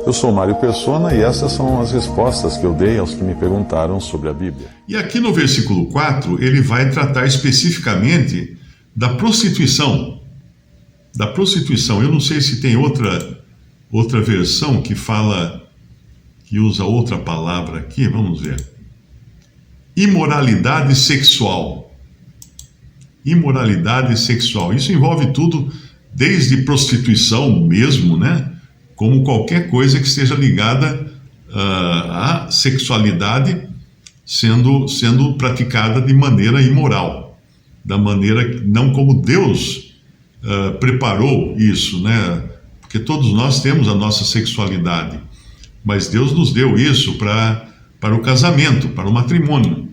Eu sou Mário Persona e essas são as respostas que eu dei aos que me perguntaram sobre a Bíblia. E aqui no versículo 4, ele vai tratar especificamente da prostituição. Da prostituição. Eu não sei se tem outra versão que fala, que usa outra palavra aqui, vamos ver. Imoralidade sexual. Imoralidade sexual. Isso envolve tudo, desde prostituição mesmo, né? Como qualquer coisa que esteja ligada à sexualidade sendo praticada de maneira imoral, da maneira não como Deus preparou isso, né? Porque todos nós temos a nossa sexualidade, mas Deus nos deu isso para o casamento, para o matrimônio,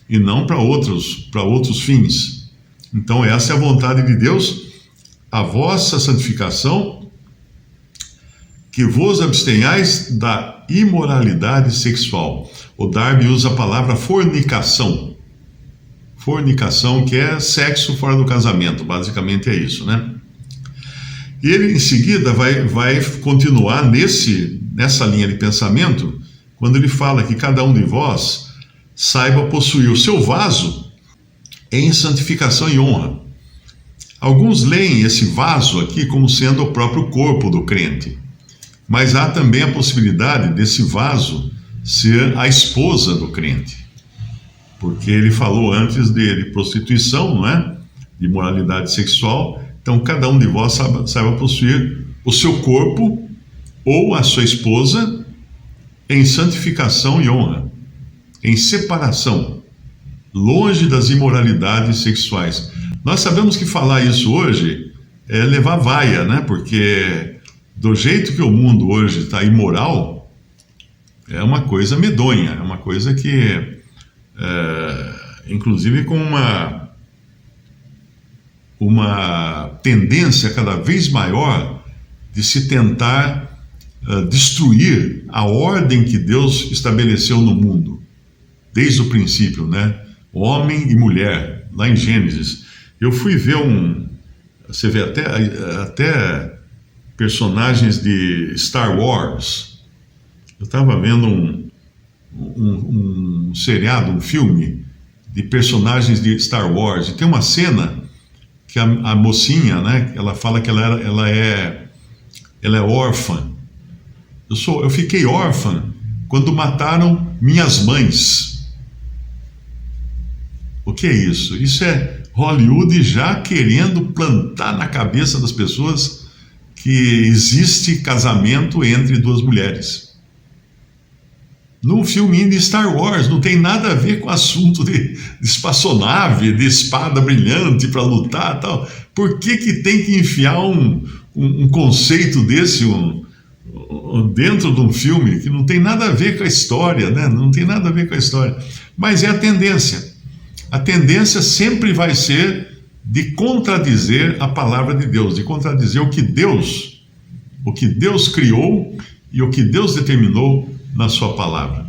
e não para outros fins. Então essa é a vontade de Deus, a vossa santificação, que vos abstenhais da imoralidade sexual. O Darby usa a palavra fornicação. Fornicação, que é sexo fora do casamento, basicamente é isso, né? E ele em seguida vai continuar nessa linha de pensamento, quando ele fala que cada um de vós saiba possuir o seu vaso em santificação e honra. Alguns leem esse vaso aqui como sendo o próprio corpo do crente. Mas há também a possibilidade desse vaso ser a esposa do crente. Porque ele falou antes de prostituição, não é? De moralidade sexual. Então, cada um de vós saiba possuir o seu corpo ou a sua esposa em santificação e honra, em separação, longe das imoralidades sexuais. Nós sabemos que falar isso hoje é levar vaia, né? Porque do jeito que o mundo hoje está imoral, é uma coisa medonha, é uma coisa que, inclusive com uma tendência cada vez maior de se tentar destruir a ordem que Deus estabeleceu no mundo, desde o princípio, né? Homem e mulher, lá em Gênesis. Eu fui ver você vê até personagens de Star Wars. Eu estava vendo um seriado, um filme de personagens de Star Wars, e tem uma cena que a mocinha, né, ela fala que ela é órfã. Eu fiquei órfã quando mataram minhas mães. O que é isso? Isso é Hollywood já querendo plantar na cabeça das pessoas que existe casamento entre duas mulheres. Num filminho de Star Wars, não tem nada a ver com assunto de espaçonave, de espada brilhante para lutar e tal. Por que tem que enfiar um conceito desse dentro de um filme que não tem nada a ver com a história, né? Não tem nada a ver com a história. Mas é a tendência. A tendência sempre vai ser de contradizer a palavra de Deus, de contradizer o que Deus criou e o que Deus determinou na sua palavra.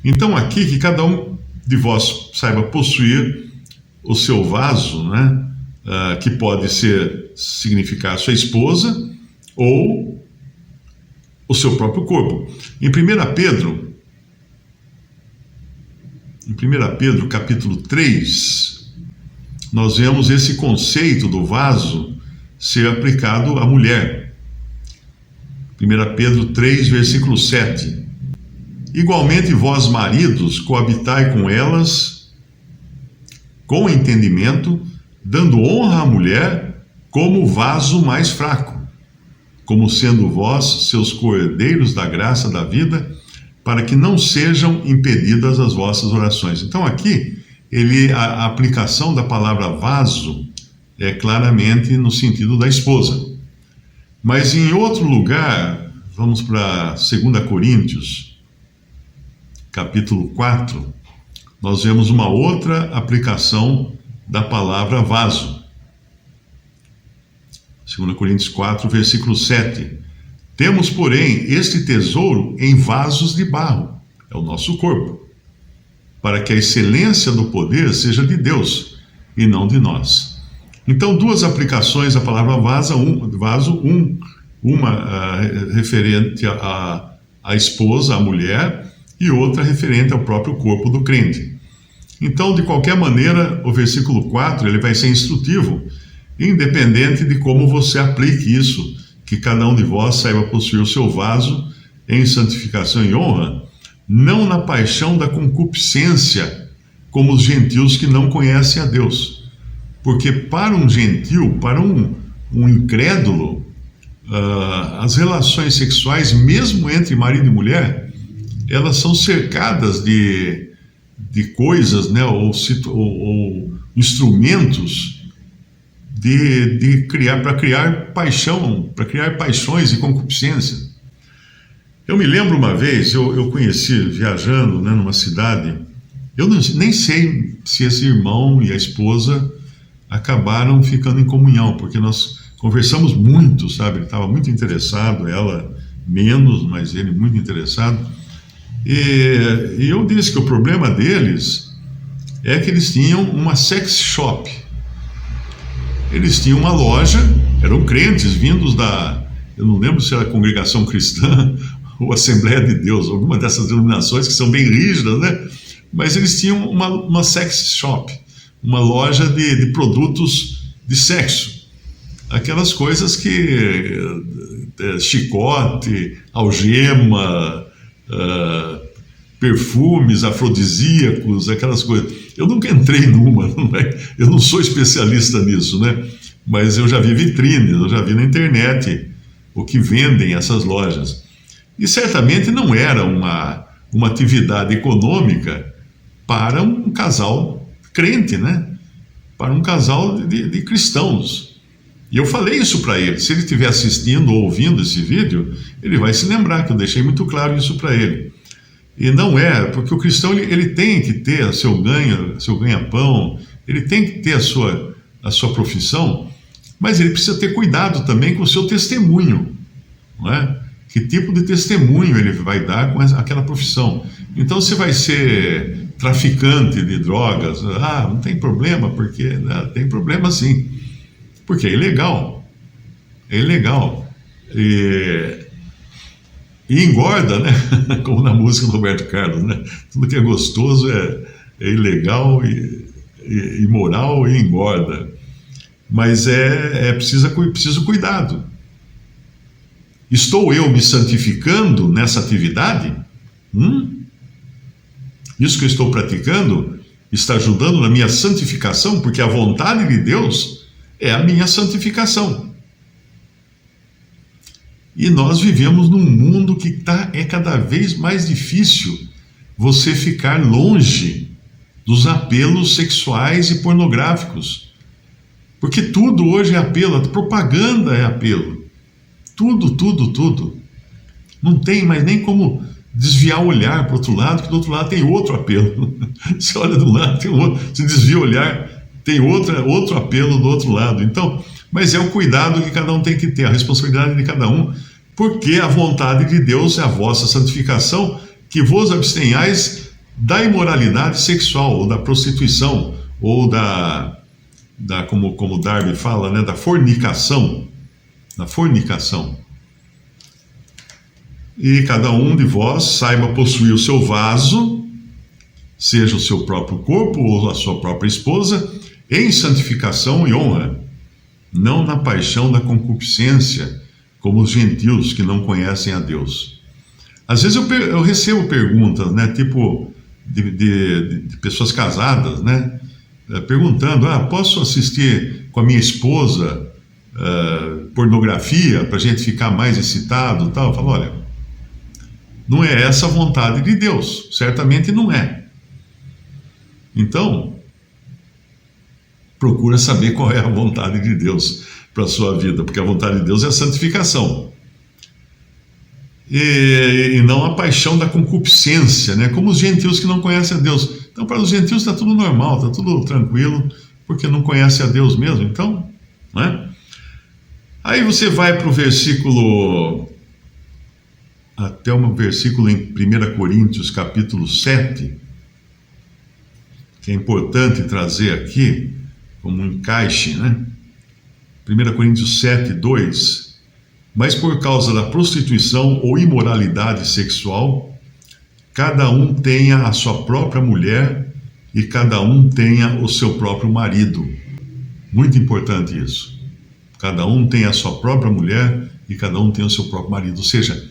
Então aqui que cada um de vós saiba possuir o seu vaso, né, que pode significar a sua esposa ou o seu próprio corpo. Em 1 Pedro capítulo 3, nós vemos esse conceito do vaso ser aplicado à mulher. 1 Pedro 3, versículo 7. Igualmente vós, maridos, coabitai com elas com entendimento, dando honra à mulher como vaso mais fraco, como sendo vós seus coerdeiros da graça da vida, para que não sejam impedidas as vossas orações. Então aqui, a aplicação da palavra vaso é claramente no sentido da esposa. Mas em outro lugar, vamos para 2 Coríntios, capítulo 4, nós vemos uma outra aplicação da palavra vaso. 2 Coríntios 4, versículo 7. Temos, porém, este tesouro em vasos de barro, é o nosso corpo, para que a excelência do poder seja de Deus e não de nós. Então, duas aplicações da palavra vaso. Um uma referente à esposa, à mulher, e outra referente ao próprio corpo do crente. Então, de qualquer maneira, o versículo 4 ele vai ser instrutivo, independente de como você aplique isso, que cada um de vós saiba possuir o seu vaso em santificação e honra, não na paixão da concupiscência, como os gentios que não conhecem a Deus. Porque para um gentil, para um incrédulo, as relações sexuais, mesmo entre marido e mulher, elas são cercadas de coisas, né, ou instrumentos para criar paixão, para criar paixões e concupiscência. Eu me lembro uma vez, eu conheci, viajando, né, numa cidade, eu nem sei se esse irmão e a esposa acabaram ficando em comunhão, porque nós conversamos muito, sabe? Ele estava muito interessado, ela menos, mas ele muito interessado. E eu disse que o problema deles é que eles tinham uma sex shop. Eles tinham uma loja, eram crentes vindos eu não lembro se era a Congregação Cristã ou Assembleia de Deus, alguma dessas denominações que são bem rígidas, né? Mas eles tinham uma sex shop, uma loja de produtos de sexo. Aquelas coisas que chicote, algema, perfumes afrodisíacos, aquelas coisas. Eu nunca entrei numa, eu não sou especialista nisso, né? Mas eu já vi vitrines, eu já vi na internet o que vendem essas lojas. E certamente não era uma atividade econômica para um casal crente, né? Para um casal de cristãos. E eu falei isso para ele. Se ele estiver assistindo ou ouvindo esse vídeo, ele vai se lembrar que eu deixei muito claro isso para ele. E não é, porque o cristão ele tem que ter seu ganha-pão, ele tem que ter a sua profissão, mas ele precisa ter cuidado também com o seu testemunho, não é? Que tipo de testemunho ele vai dar com aquela profissão. Então, se vai ser traficante de drogas, não tem problema, porque tem problema sim, porque é ilegal. É ilegal. E engorda, né? Como na música do Roberto Carlos, né? Tudo que é gostoso é ilegal e imoral e engorda. Mas preciso cuidado. Estou eu me santificando nessa atividade? Isso que eu estou praticando está ajudando na minha santificação, porque a vontade de Deus é a minha santificação. E nós vivemos num mundo que é cada vez mais difícil você ficar longe dos apelos sexuais e pornográficos. Porque tudo hoje é apelo, a propaganda é apelo. Tudo. Não tem mais nem como desviar o olhar para o outro lado, porque do outro lado tem outro apelo. Você olha de um lado, tem outro, você desvia o olhar, tem outro apelo do outro lado. Então, mas é o cuidado que cada um tem que ter, a responsabilidade de cada um, porque a vontade de Deus é a vossa santificação, que vos abstenhais da imoralidade sexual, ou da prostituição, ou como Darby fala, né, da fornicação. E cada um de vós saiba possuir o seu vaso, seja o seu próprio corpo ou a sua própria esposa, em santificação e honra, não na paixão da concupiscência, como os gentios que não conhecem a Deus. Às vezes eu recebo perguntas, né, tipo de pessoas casadas, né, perguntando: posso assistir com a minha esposa pornografia para a gente ficar mais excitado e tal? Eu falo: olha, não é essa a vontade de Deus, certamente não é. Então, procura saber qual é a vontade de Deus para a sua vida, porque a vontade de Deus é a santificação. E não a paixão da concupiscência, né? Como os gentios que não conhecem a Deus. Então, para os gentios está tudo normal, está tudo tranquilo, porque não conhece a Deus mesmo. Então, né? Aí você vai para o versículo, até um versículo em 1 Coríntios, capítulo 7, que é importante trazer aqui como um encaixe, né? 1 Coríntios 7, 2, Mas por causa da prostituição ou imoralidade sexual, cada um tenha a sua própria mulher e cada um tenha o seu próprio marido. Muito importante isso. Cada um tem a sua própria mulher e cada um tem o seu próprio marido. Ou seja,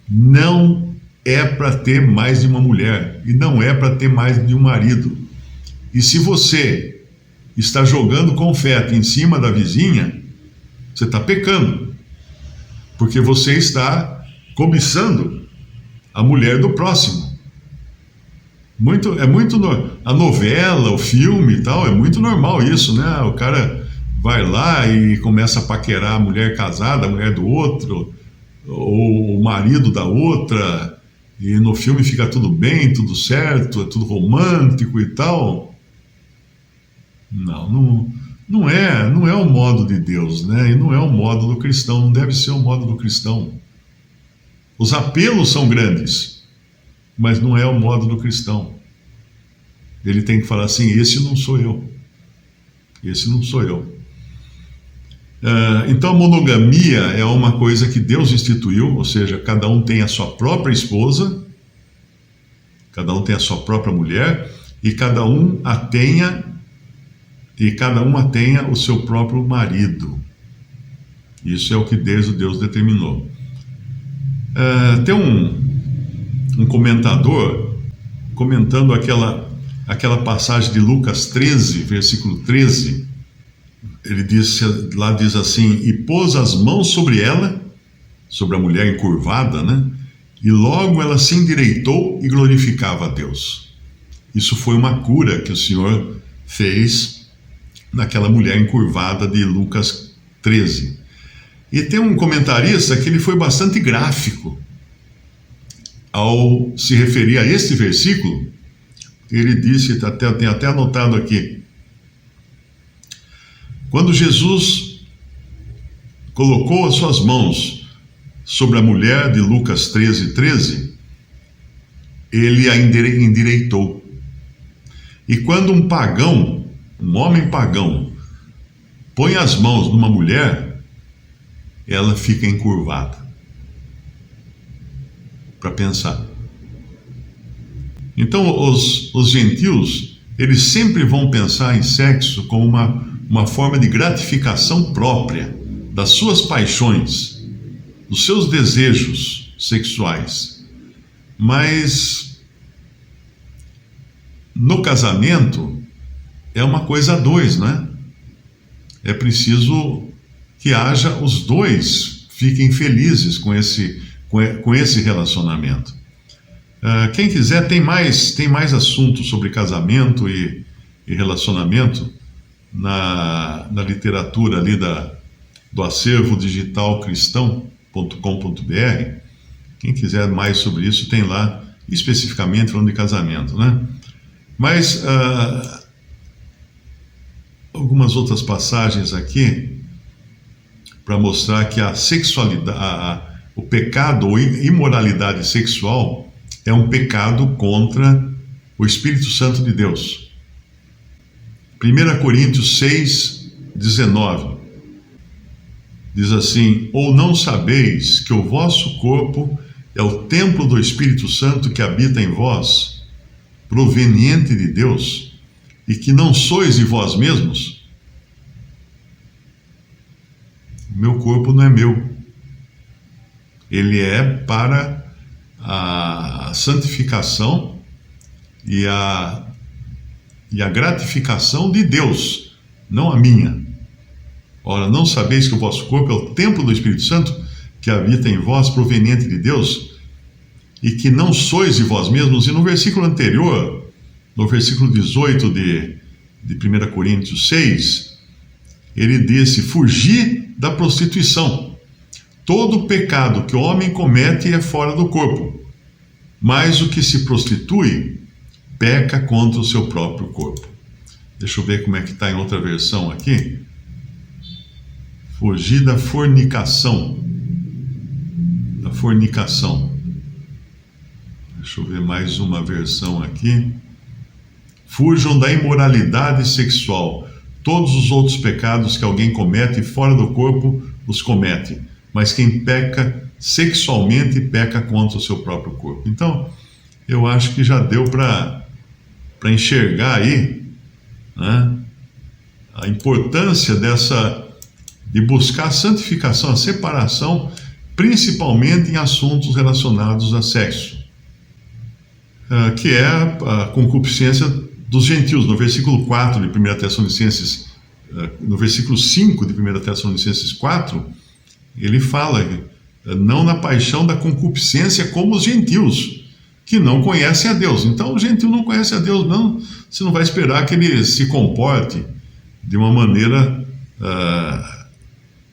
não é para ter mais de uma mulher e não é para ter mais de um marido. E se você está jogando confete em cima da vizinha, você está pecando, porque você está cobiçando a mulher do próximo. A novela, o filme e tal, é muito normal isso, né? O cara vai lá e começa a paquerar a mulher casada, a mulher do outro, ou o marido da outra, e no filme fica tudo bem, tudo certo, é tudo romântico e tal. Não é o modo de Deus, né? E não é o modo do cristão, não deve ser o modo do cristão. Os apelos são grandes, mas não é o modo do cristão. Ele tem que falar assim: esse não sou eu. Esse não sou eu. Então a monogamia é uma coisa que Deus instituiu, ou seja, cada um tem a sua própria esposa, cada um tem a sua própria mulher, e cada um a tenha o seu próprio marido. Isso é o que Deus determinou. Tem um comentador comentando aquela passagem de Lucas 13, versículo 13. Ele diz assim: e pôs as mãos sobre ela, sobre a mulher encurvada, né? E logo ela se endireitou e glorificava a Deus. Isso foi uma cura que o Senhor fez naquela mulher encurvada de Lucas 13. E tem um comentarista que ele foi bastante gráfico ao se referir a este versículo. Ele disse, tem até anotado aqui: quando Jesus colocou as suas mãos sobre a mulher de Lucas 13, ele a endireitou. E quando um homem pagão, põe as mãos numa mulher, ela fica encurvada. Para pensar. Então, os gentios, eles sempre vão pensar em sexo como uma forma de gratificação própria das suas paixões, dos seus desejos sexuais. Mas no casamento é uma coisa a dois, né? É preciso que haja os dois fiquem felizes com esse relacionamento. Quem quiser, tem mais assuntos sobre casamento e relacionamento na literatura ali do acervo digital cristão.com.br. Quem quiser mais sobre isso, tem lá, especificamente falando de casamento, né? Mas algumas outras passagens aqui para mostrar que a sexualidade, o pecado ou imoralidade sexual é um pecado contra o Espírito Santo de Deus. 1 Coríntios 6:19 diz assim: ou não sabeis que o vosso corpo é o templo do Espírito Santo que habita em vós, proveniente de Deus, e que não sois de vós mesmos? O meu corpo não é meu. Ele é para a santificação e a gratificação de Deus, não a minha. Ora, não sabeis que o vosso corpo é o templo do Espírito Santo que habita em vós, proveniente de Deus, e que não sois de vós mesmos? E no versículo anterior, no versículo 18 de 1 Coríntios 6, ele disse: fugir da prostituição. Todo pecado que o homem comete é fora do corpo, mas o que se prostitui peca contra o seu próprio corpo. Deixa eu ver como é que está em outra versão aqui. Fugir da fornicação. Da fornicação. Deixa eu ver mais uma versão aqui. Fujam da imoralidade sexual. Todos os outros pecados que alguém comete fora do corpo, os comete. mas quem peca sexualmente peca contra o seu próprio corpo. Então, eu acho que já deu para enxergar aí, né, a importância de buscar a santificação, a separação, principalmente em assuntos relacionados a sexo, que é a concupiscência dos gentios. No versículo 4 de 1 Tessalonicenses, no versículo 5 de 1 Tessalonicenses 4, ele fala, não na paixão da concupiscência como os gentios, que não conhecem a Deus. Então o gentio não conhece a Deus, não. Você não vai esperar que ele se comporte de uma maneira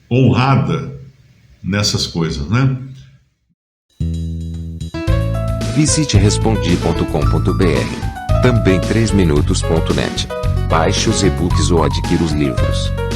honrada nessas coisas, né? Visite respondi.com.br. Também 3minutos.net. Baixe os e-books ou adquira os livros.